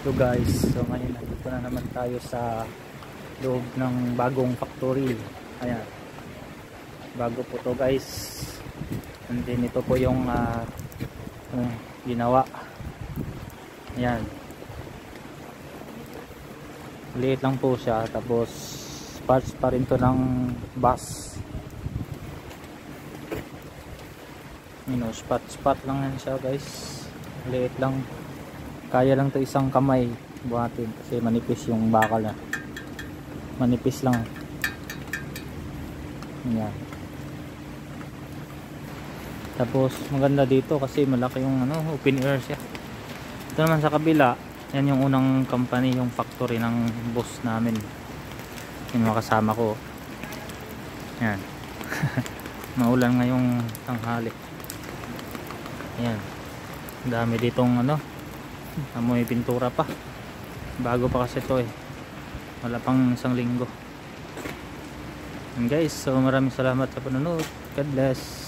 So guys, so ngayon nandito na naman tayo sa loob ng bagong factory. Ayan, bago po to guys. And then ito po yung ginawa. Ayan, liit lang po siya, tapos parts pa rin to ng bus. Spot lang yan siya guys, liit lang, kaya lang to isang kamay buhatin kasi manipis yung bakal na, manipis lang. Yan. Tapos maganda dito kasi malaki yung open air siya. Ito naman sa kabila, yan yung unang company, yung factory ng boss namin, yung mga kasama ko. Yan. Maulan ngayong tanghali. Ayan, dami ditong amoy pintura pa, bago pa kasi ito wala pang isang linggo. And guys, so maraming salamat sa panonood. God bless.